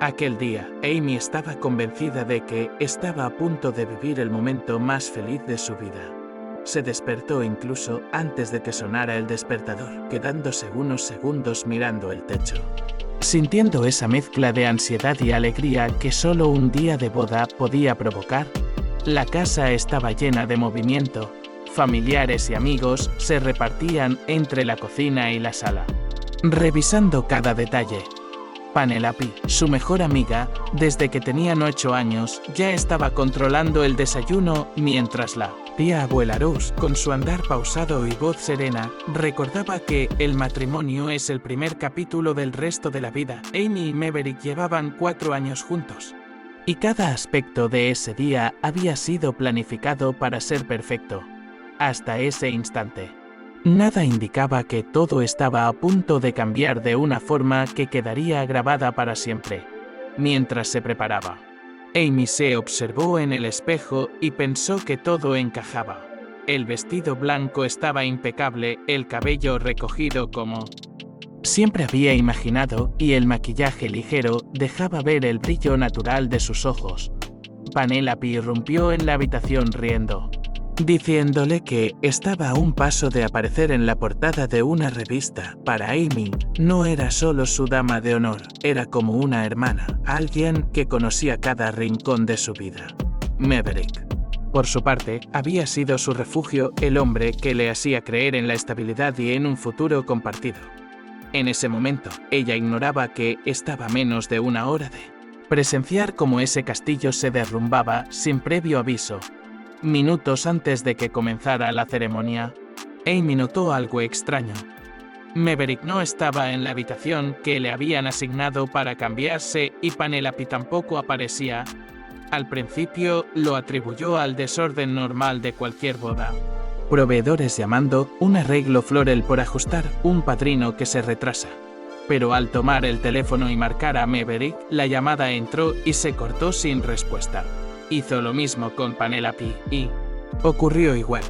Aquel día, Amy estaba convencida de que estaba a punto de vivir el momento más feliz de su vida. Se despertó incluso antes de que sonara el despertador, quedándose unos segundos mirando el techo. Sintiendo esa mezcla de ansiedad y alegría que solo un día de boda podía provocar, la casa estaba llena de movimiento. Familiares y amigos se repartían entre la cocina y la sala, revisando cada detalle. Penelope, su mejor amiga, desde que tenían 8 años, ya estaba controlando el desayuno mientras la tía abuela Rose, con su andar pausado y voz serena, recordaba que el matrimonio es el primer capítulo del resto de la vida. Amy y Maverick llevaban 4 años juntos, y cada aspecto de ese día había sido planificado para ser perfecto. Hasta ese instante. Nada indicaba que todo estaba a punto de cambiar de una forma que quedaría grabada para siempre. Mientras se preparaba, Amy se observó en el espejo y pensó que todo encajaba. El vestido blanco estaba impecable, el cabello recogido como siempre había imaginado, y el maquillaje ligero dejaba ver el brillo natural de sus ojos. Penelope irrumpió en la habitación riendo, diciéndole que estaba a un paso de aparecer en la portada de una revista. Para Amy, no era solo su dama de honor, era como una hermana, alguien que conocía cada rincón de su vida. Maverick, por su parte, había sido su refugio, el hombre que le hacía creer en la estabilidad y en un futuro compartido. En ese momento, ella ignoraba que estaba a menos de una hora de presenciar cómo ese castillo se derrumbaba sin previo aviso. Minutos antes de que comenzara la ceremonia, Amy notó algo extraño. Maverick no estaba en la habitación que le habían asignado para cambiarse y Penelope tampoco aparecía. Al principio lo atribuyó al desorden normal de cualquier boda. Proveedores llamando, un arreglo floral por ajustar, un padrino que se retrasa. Pero al tomar el teléfono y marcar a Maverick, la llamada entró y se cortó sin respuesta. Hizo lo mismo con Penelope y ocurrió igual.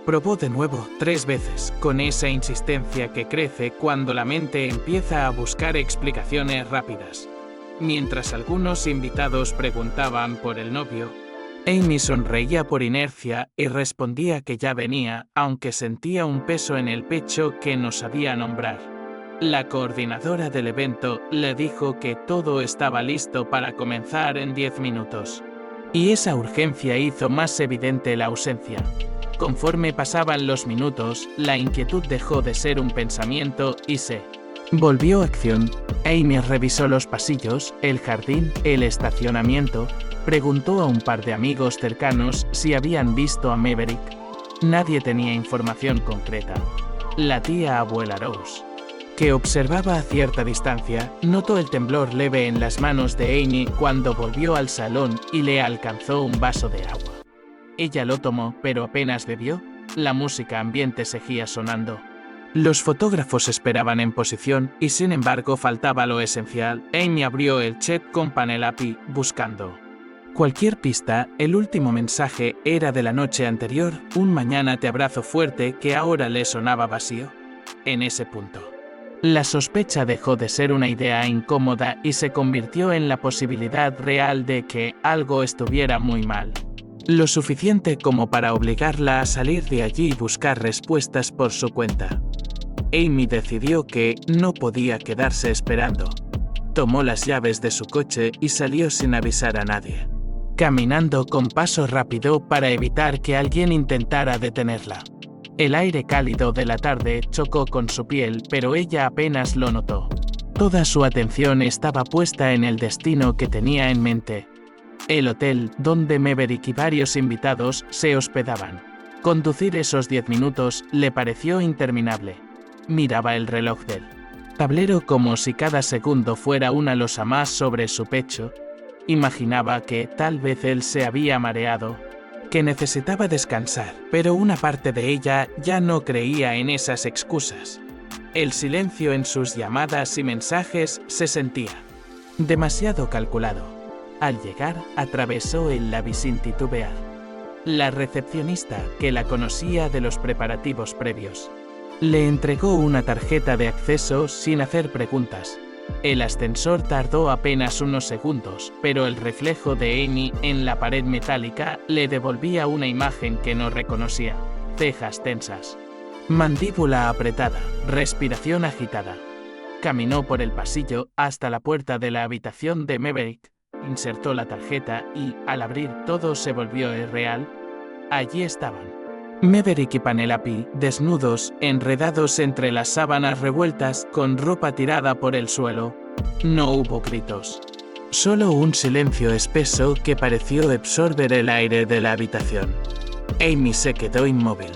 Probó de nuevo 3 veces, con esa insistencia que crece cuando la mente empieza a buscar explicaciones rápidas. Mientras algunos invitados preguntaban por el novio, Amy sonreía por inercia y respondía que ya venía, aunque sentía un peso en el pecho que no sabía nombrar. La coordinadora del evento le dijo que todo estaba listo para comenzar en 10 minutos. Y esa urgencia hizo más evidente la ausencia. Conforme pasaban los minutos, la inquietud dejó de ser un pensamiento y se volvió acción. Amy revisó los pasillos, el jardín, el estacionamiento, preguntó a un par de amigos cercanos si habían visto a Maverick. Nadie tenía información concreta. La tía abuela Rose, que observaba a cierta distancia, notó el temblor leve en las manos de Amy cuando volvió al salón y le alcanzó un vaso de agua. Ella lo tomó, pero apenas bebió, la música ambiente seguía sonando. Los fotógrafos esperaban en posición y sin embargo faltaba lo esencial. Amy abrió el chat con Penelope, buscando cualquier pista. El último mensaje era de la noche anterior, un mañana te abrazo fuerte que ahora le sonaba vacío. En ese punto, la sospecha dejó de ser una idea incómoda y se convirtió en la posibilidad real de que algo estuviera muy mal. Lo suficiente como para obligarla a salir de allí y buscar respuestas por su cuenta. Amy decidió que no podía quedarse esperando. Tomó las llaves de su coche y salió sin avisar a nadie, caminando con paso rápido para evitar que alguien intentara detenerla. El aire cálido de la tarde chocó con su piel, pero ella apenas lo notó. Toda su atención estaba puesta en el destino que tenía en mente. El hotel donde Maverick y varios invitados se hospedaban. Conducir esos 10 minutos le pareció interminable. Miraba el reloj del tablero como si cada segundo fuera una losa más sobre su pecho. Imaginaba que tal vez él se había mareado, que necesitaba descansar, pero una parte de ella ya no creía en esas excusas. El silencio en sus llamadas y mensajes se sentía demasiado calculado. Al llegar, atravesó el lobby sin titubear. La recepcionista, que la conocía de los preparativos previos, le entregó una tarjeta de acceso sin hacer preguntas. El ascensor tardó apenas unos segundos, pero el reflejo de Amy en la pared metálica le devolvía una imagen que no reconocía. Cejas tensas, mandíbula apretada, respiración agitada. Caminó por el pasillo hasta la puerta de la habitación de Maverick, insertó la tarjeta y, al abrir, todo se volvió irreal. Allí estaban Maverick y Penelope, desnudos, enredados entre las sábanas revueltas, con ropa tirada por el suelo. No hubo gritos. Solo un silencio espeso que pareció absorber el aire de la habitación. Amy se quedó inmóvil,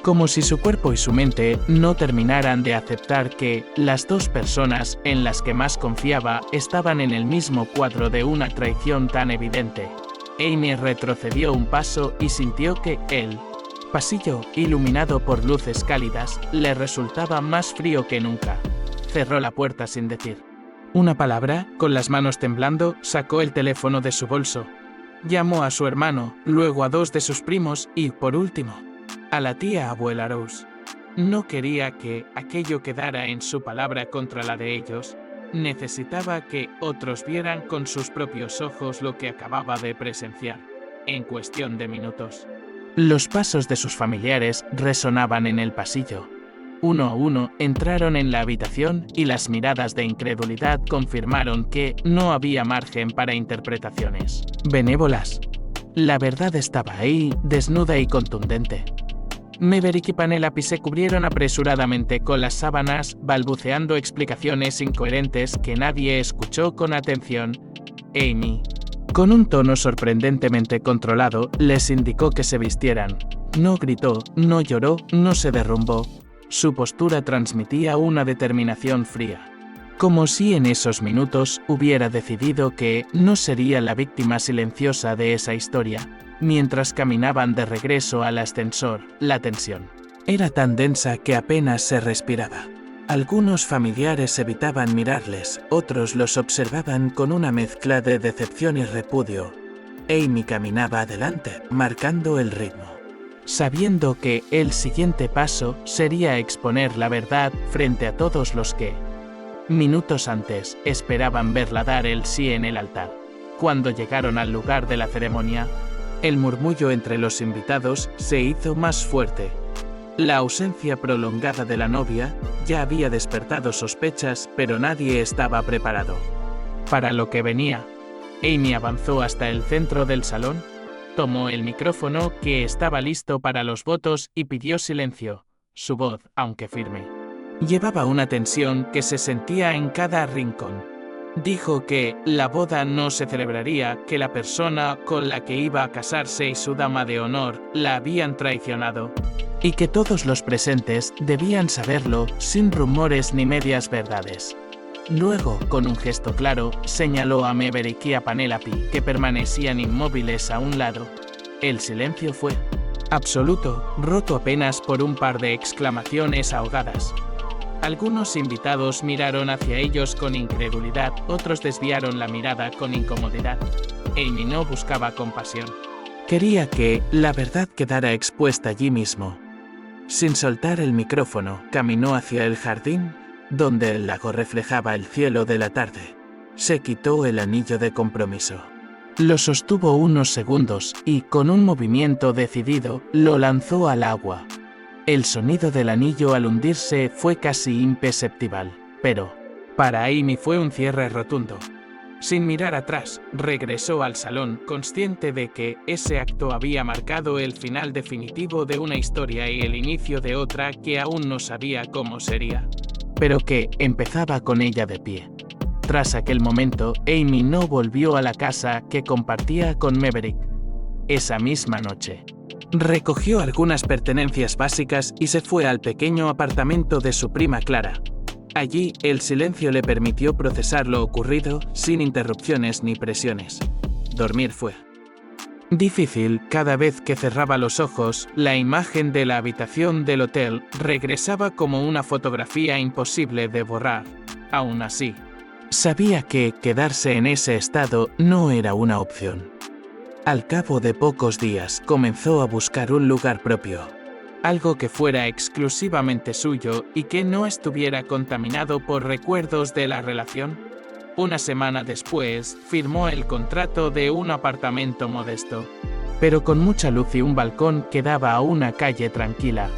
como si su cuerpo y su mente no terminaran de aceptar que las dos personas en las que más confiaba estaban en el mismo cuadro de una traición tan evidente. Amy retrocedió un paso y sintió que el pasillo, iluminado por luces cálidas, le resultaba más frío que nunca. Cerró la puerta sin decir una palabra. Con las manos temblando, sacó el teléfono de su bolso. Llamó a su hermano, luego a 2 de sus primos y, por último, a la tía abuela Rose. No quería que aquello quedara en su palabra contra la de ellos. Necesitaba que otros vieran con sus propios ojos lo que acababa de presenciar. En cuestión de minutos, los pasos de sus familiares resonaban en el pasillo. Uno a uno entraron en la habitación y las miradas de incredulidad confirmaron que no había margen para interpretaciones benévolas. La verdad estaba ahí, desnuda y contundente. Maverick y Penelope se cubrieron apresuradamente con las sábanas, balbuceando explicaciones incoherentes que nadie escuchó con atención. Amy, con un tono sorprendentemente controlado, les indicó que se vistieran. No gritó, no lloró, no se derrumbó. Su postura transmitía una determinación fría, como si en esos minutos hubiera decidido que no sería la víctima silenciosa de esa historia. Mientras caminaban de regreso al ascensor, la tensión era tan densa que apenas se respiraba. Algunos familiares evitaban mirarles, otros los observaban con una mezcla de decepción y repudio. Amy caminaba adelante, marcando el ritmo, sabiendo que el siguiente paso sería exponer la verdad frente a todos los que, minutos antes, esperaban verla dar el sí en el altar. Cuando llegaron al lugar de la ceremonia, el murmullo entre los invitados se hizo más fuerte. La ausencia prolongada de la novia ya había despertado sospechas, pero nadie estaba preparado para lo que venía. Amy avanzó hasta el centro del salón, tomó el micrófono que estaba listo para los votos y pidió silencio. Su voz, aunque firme, llevaba una tensión que se sentía en cada rincón. Dijo que la boda no se celebraría, que la persona con la que iba a casarse y su dama de honor la habían traicionado, y que todos los presentes debían saberlo sin rumores ni medias verdades. Luego, con un gesto claro, señaló a Maverick y a Penelope, que permanecían inmóviles a un lado. El silencio fue absoluto, roto apenas por un par de exclamaciones ahogadas. Algunos invitados miraron hacia ellos con incredulidad, otros desviaron la mirada con incomodidad. Amy no buscaba compasión. Quería que la verdad quedara expuesta allí mismo. Sin soltar el micrófono, caminó hacia el jardín, donde el lago reflejaba el cielo de la tarde. Se quitó el anillo de compromiso. Lo sostuvo unos segundos y, con un movimiento decidido, lo lanzó al agua. El sonido del anillo al hundirse fue casi imperceptible, pero para Amy fue un cierre rotundo. Sin mirar atrás, regresó al salón, consciente de que ese acto había marcado el final definitivo de una historia y el inicio de otra que aún no sabía cómo sería, pero que empezaba con ella de pie. Tras aquel momento, Amy no volvió a la casa que compartía con Maverick. Esa misma noche, recogió algunas pertenencias básicas y se fue al pequeño apartamento de su prima Clara. Allí, el silencio le permitió procesar lo ocurrido sin interrupciones ni presiones. Dormir fue difícil. Cada vez que cerraba los ojos, la imagen de la habitación del hotel regresaba como una fotografía imposible de borrar. Aún así, sabía que quedarse en ese estado no era una opción. Al cabo de pocos días, comenzó a buscar un lugar propio. algo que fuera exclusivamente suyo y que no estuviera contaminado por recuerdos de la relación. Una semana después, firmó el contrato de un apartamento modesto, pero con mucha luz y un balcón que daba a una calle tranquila.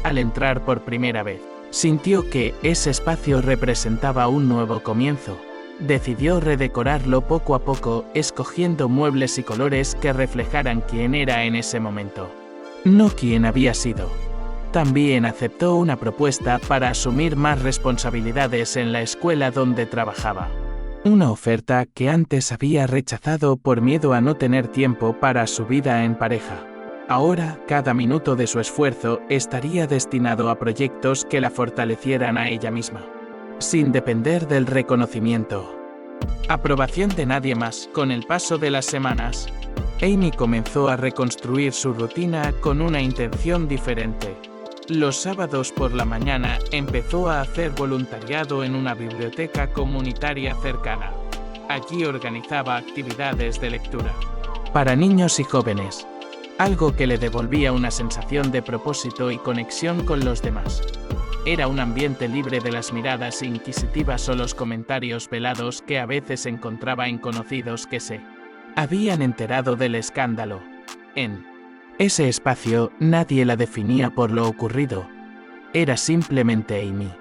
Al entrar por primera vez, sintió que ese espacio representaba un nuevo comienzo. Decidió redecorarlo poco a poco, escogiendo muebles y colores que reflejaran quién era en ese momento, no quién había sido. También aceptó una propuesta para asumir más responsabilidades en la escuela donde trabajaba. Una oferta que antes había rechazado por miedo a no tener tiempo para su vida en pareja. Ahora, cada minuto de su esfuerzo estaría destinado a proyectos que la fortalecieran a ella misma, sin depender del reconocimiento, aprobación de nadie más. Con el paso de las semanas, Amy comenzó a reconstruir su rutina con una intención diferente. Los sábados por la mañana empezó a hacer voluntariado en una biblioteca comunitaria cercana. Allí organizaba actividades de lectura para niños y jóvenes, algo que le devolvía una sensación de propósito y conexión con los demás. Era un ambiente libre de las miradas inquisitivas o los comentarios velados que a veces encontraba en conocidos que se habían enterado del escándalo. En ese espacio nadie la definía por lo ocurrido. Era simplemente Amy,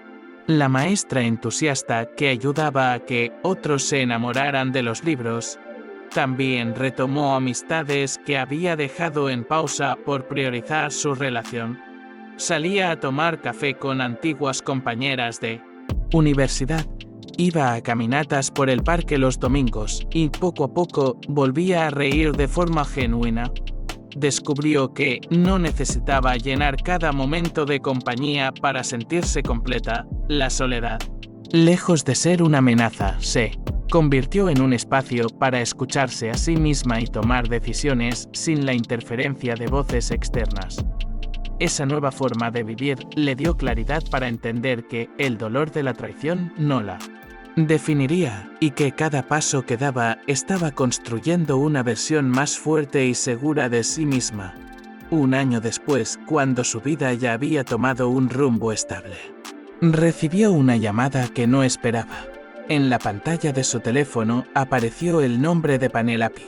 la maestra entusiasta que ayudaba a que otros se enamoraran de los libros. También retomó amistades que había dejado en pausa por priorizar su relación. Salía a tomar café con antiguas compañeras de universidad, iba a caminatas por el parque los domingos y poco a poco volvía a reír de forma genuina. Descubrió que no necesitaba llenar cada momento de compañía para sentirse completa. La soledad, lejos de ser una amenaza, se convirtió en un espacio para escucharse a sí misma y tomar decisiones sin la interferencia de voces externas. Esa nueva forma de vivir le dio claridad para entender que el dolor de la traición no la definiría, y que cada paso que daba estaba construyendo una versión más fuerte y segura de sí misma. Un año después, cuando su vida ya había tomado un rumbo estable, recibió una llamada que no esperaba. En la pantalla de su teléfono apareció el nombre de Penelope.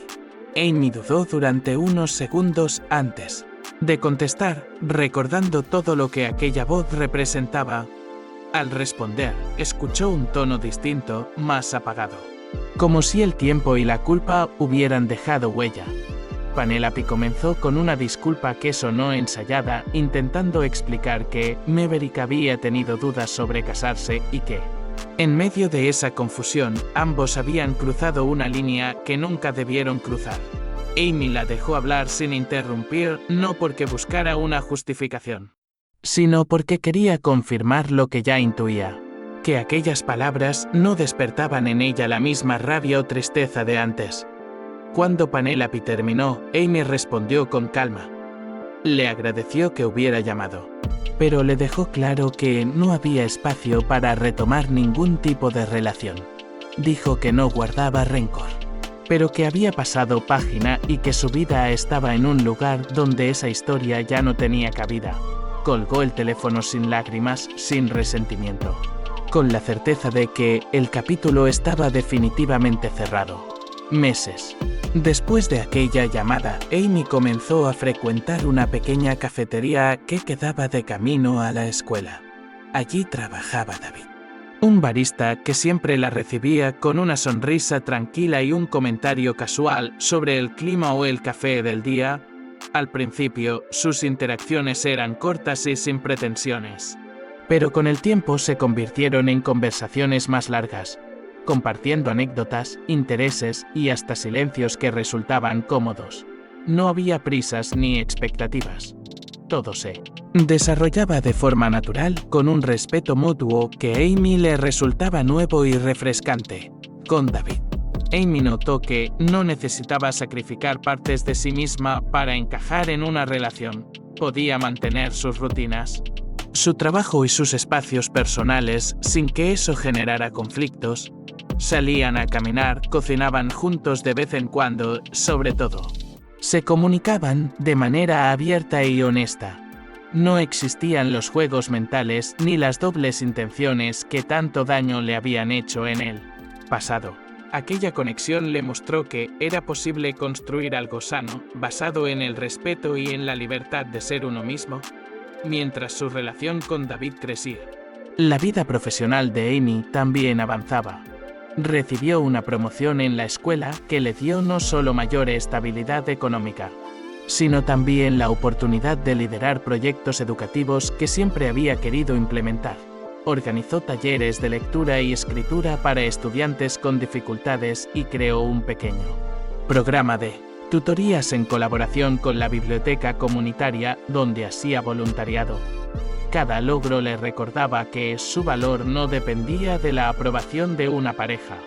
Amy dudó durante unos segundos antes de contestar, recordando todo lo que aquella voz representaba. Al responder, escuchó un tono distinto, más apagado, como si el tiempo y la culpa hubieran dejado huella. Penelope comenzó con una disculpa que sonó ensayada, intentando explicar que Maverick había tenido dudas sobre casarse y que, en medio de esa confusión, ambos habían cruzado una línea que nunca debieron cruzar. Amy la dejó hablar sin interrumpir, no porque buscara una justificación, sino porque quería confirmar lo que ya intuía, que aquellas palabras no despertaban en ella la misma rabia o tristeza de antes. Cuando Penelope terminó, Amy respondió con calma. Le agradeció que hubiera llamado, pero le dejó claro que no había espacio para retomar ningún tipo de relación. Dijo que no guardaba rencor, pero que había pasado página y que su vida estaba en un lugar donde esa historia ya no tenía cabida. Colgó el teléfono sin lágrimas, sin resentimiento, con la certeza de que el capítulo estaba definitivamente cerrado. Meses después de aquella llamada, Amy comenzó a frecuentar una pequeña cafetería que quedaba de camino a la escuela. Allí trabajaba David, un barista que siempre la recibía con una sonrisa tranquila y un comentario casual sobre el clima o el café del día. Al principio, sus interacciones eran cortas y sin pretensiones, pero con el tiempo se convirtieron en conversaciones más largas, compartiendo anécdotas, intereses y hasta silencios que resultaban cómodos. No había prisas ni expectativas. Todo se desarrollaba de forma natural, con un respeto mutuo que a Amy le resultaba nuevo y refrescante. Con David, Amy notó que no necesitaba sacrificar partes de sí misma para encajar en una relación. Podía mantener sus rutinas, su trabajo y sus espacios personales sin que eso generara conflictos. Salían a caminar, cocinaban juntos de vez en cuando, sobre todo, se comunicaban de manera abierta y honesta. No existían los juegos mentales ni las dobles intenciones que tanto daño le habían hecho en el pasado. Aquella conexión le mostró que era posible construir algo sano, basado en el respeto y en la libertad de ser uno mismo, mientras su relación con David crecía. La vida profesional de Amy también avanzaba. Recibió una promoción en la escuela que le dio no solo mayor estabilidad económica, sino también la oportunidad de liderar proyectos educativos que siempre había querido implementar. Organizó talleres de lectura y escritura para estudiantes con dificultades y creó un pequeño programa de tutorías en colaboración con la biblioteca comunitaria donde hacía voluntariado. Cada logro le recordaba que su valor no dependía de la aprobación de una pareja,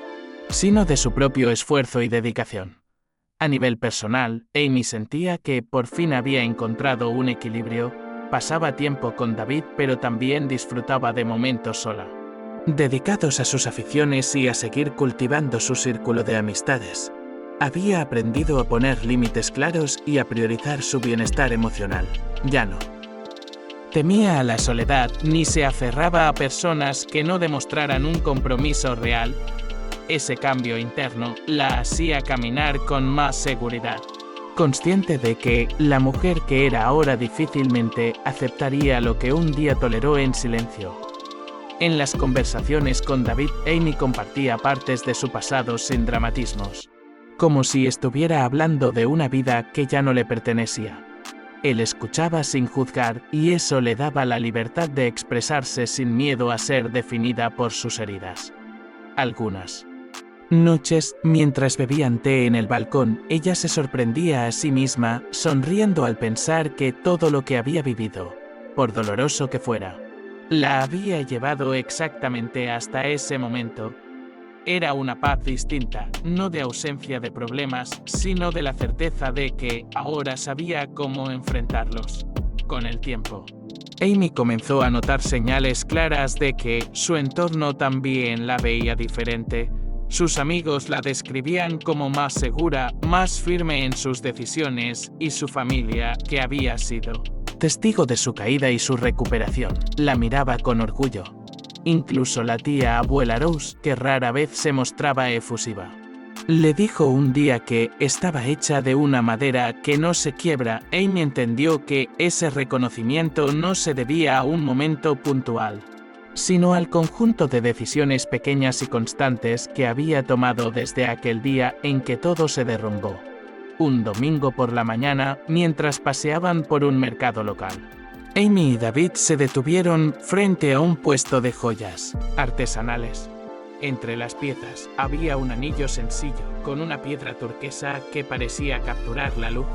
sino de su propio esfuerzo y dedicación. A nivel personal, Amy sentía que por fin había encontrado un equilibrio. Pasaba tiempo con David, pero también disfrutaba de momentos sola, dedicados a sus aficiones y a seguir cultivando su círculo de amistades. Había aprendido a poner límites claros y a priorizar su bienestar emocional. Ya no temía a la soledad ni se aferraba a personas que no demostraran un compromiso real. Ese cambio interno la hacía caminar con más seguridad, consciente de que la mujer que era ahora difícilmente aceptaría lo que un día toleró en silencio. En las conversaciones con David, Amy compartía partes de su pasado sin dramatismos, como si estuviera hablando de una vida que ya no le pertenecía. Él escuchaba sin juzgar y eso le daba la libertad de expresarse sin miedo a ser definida por sus heridas. Algunas noches, mientras bebían té en el balcón, ella se sorprendía a sí misma, sonriendo al pensar que todo lo que había vivido, por doloroso que fuera, la había llevado exactamente hasta ese momento. Era una paz distinta, no de ausencia de problemas, sino de la certeza de que ahora sabía cómo enfrentarlos. Con el tiempo, Amy comenzó a notar señales claras de que su entorno también la veía diferente. Sus amigos la describían como más segura, más firme en sus decisiones, y su familia, que había sido testigo de su caída y su recuperación, la miraba con orgullo. Incluso la tía abuela Rose, que rara vez se mostraba efusiva, le dijo un día que estaba hecha de una madera que no se quiebra. Amy entendió que ese reconocimiento no se debía a un momento puntual, sino al conjunto de decisiones pequeñas y constantes que había tomado desde aquel día en que todo se derrumbó. Un domingo por la mañana, mientras paseaban por un mercado local, Amy y David se detuvieron frente a un puesto de joyas artesanales. Entre las piezas había un anillo sencillo con una piedra turquesa que parecía capturar la luz.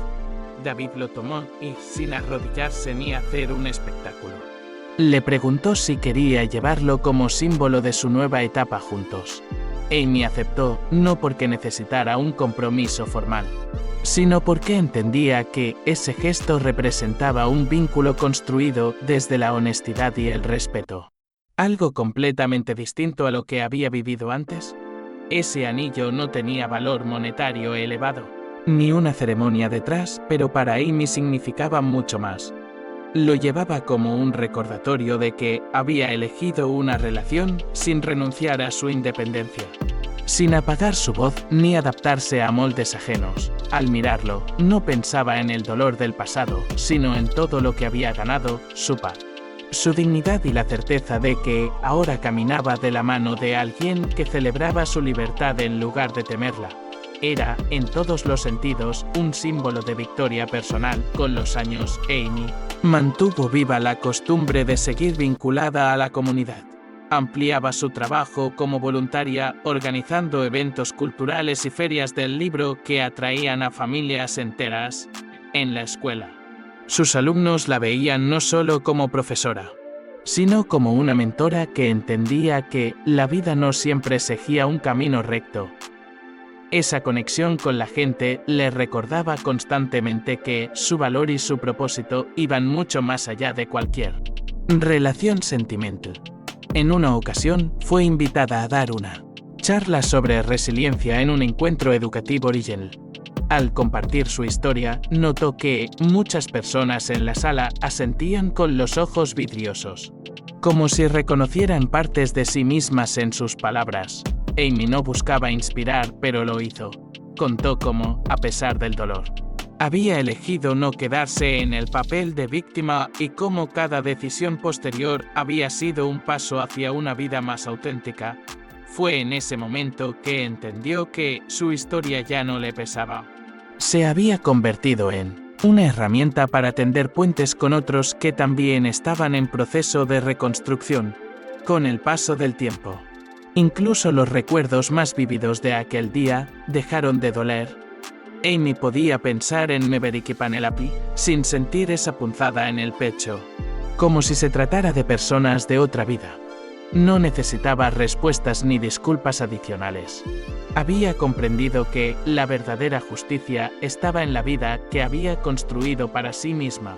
David lo tomó y, sin arrodillarse ni hacer un espectáculo, le preguntó si quería llevarlo como símbolo de su nueva etapa juntos. Amy aceptó, no porque necesitara un compromiso formal, sino porque entendía que ese gesto representaba un vínculo construido desde la honestidad y el respeto. Algo completamente distinto a lo que había vivido antes. Ese anillo no tenía valor monetario elevado, ni una ceremonia detrás, pero para Amy significaba mucho más. Lo llevaba como un recordatorio de que había elegido una relación sin renunciar a su independencia, sin apagar su voz ni adaptarse a moldes ajenos. Al mirarlo, no pensaba en el dolor del pasado, sino en todo lo que había ganado: su paz, su dignidad y la certeza de que ahora caminaba de la mano de alguien que celebraba su libertad en lugar de temerla. Era, en todos los sentidos, un símbolo de victoria personal. Con los años, Amy mantuvo viva la costumbre de seguir vinculada a la comunidad. Ampliaba su trabajo como voluntaria, organizando eventos culturales y ferias del libro que atraían a familias enteras. En la escuela, sus alumnos la veían no solo como profesora, sino como una mentora que entendía que la vida no siempre seguía un camino recto. Esa conexión con la gente le recordaba constantemente que su valor y su propósito iban mucho más allá de cualquier relación sentimental. En una ocasión, fue invitada a dar una charla sobre resiliencia en un encuentro educativo original. Al compartir su historia, notó que muchas personas en la sala asentían con los ojos vidriosos, como si reconocieran partes de sí mismas en sus palabras. Amy no buscaba inspirar, pero lo hizo. Contó cómo, a pesar del dolor, había elegido no quedarse en el papel de víctima y cómo cada decisión posterior había sido un paso hacia una vida más auténtica. Fue en ese momento que entendió que su historia ya no le pesaba. Se había convertido en una herramienta para tender puentes con otros que también estaban en proceso de reconstrucción. Con el paso del tiempo, incluso los recuerdos más vívidos de aquel día dejaron de doler. Amy podía pensar en Maverick y Penelope sin sentir esa punzada en el pecho, como si se tratara de personas de otra vida. No necesitaba respuestas ni disculpas adicionales. Había comprendido que la verdadera justicia estaba en la vida que había construido para sí misma.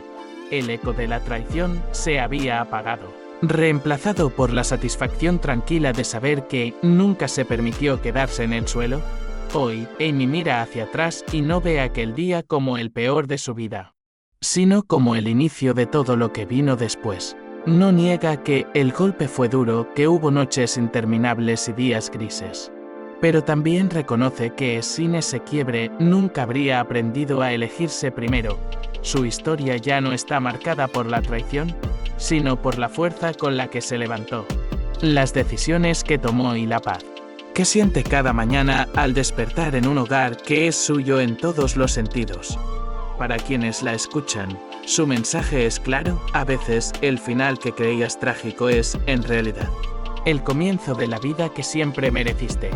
El eco de la traición se había apagado, reemplazado por la satisfacción tranquila de saber que nunca se permitió quedarse en el suelo. Hoy, Amy mira hacia atrás y no ve aquel día como el peor de su vida, sino como el inicio de todo lo que vino después. No niega que el golpe fue duro, que hubo noches interminables y días grises. Pero también reconoce que sin ese quiebre nunca habría aprendido a elegirse primero. Su historia ya no está marcada por la traición, sino por la fuerza con la que se levantó, las decisiones que tomó y la paz que siente cada mañana al despertar en un hogar que es suyo en todos los sentidos. Para quienes la escuchan, su mensaje es claro: a veces el final que creías trágico es, en realidad, el comienzo de la vida que siempre mereciste.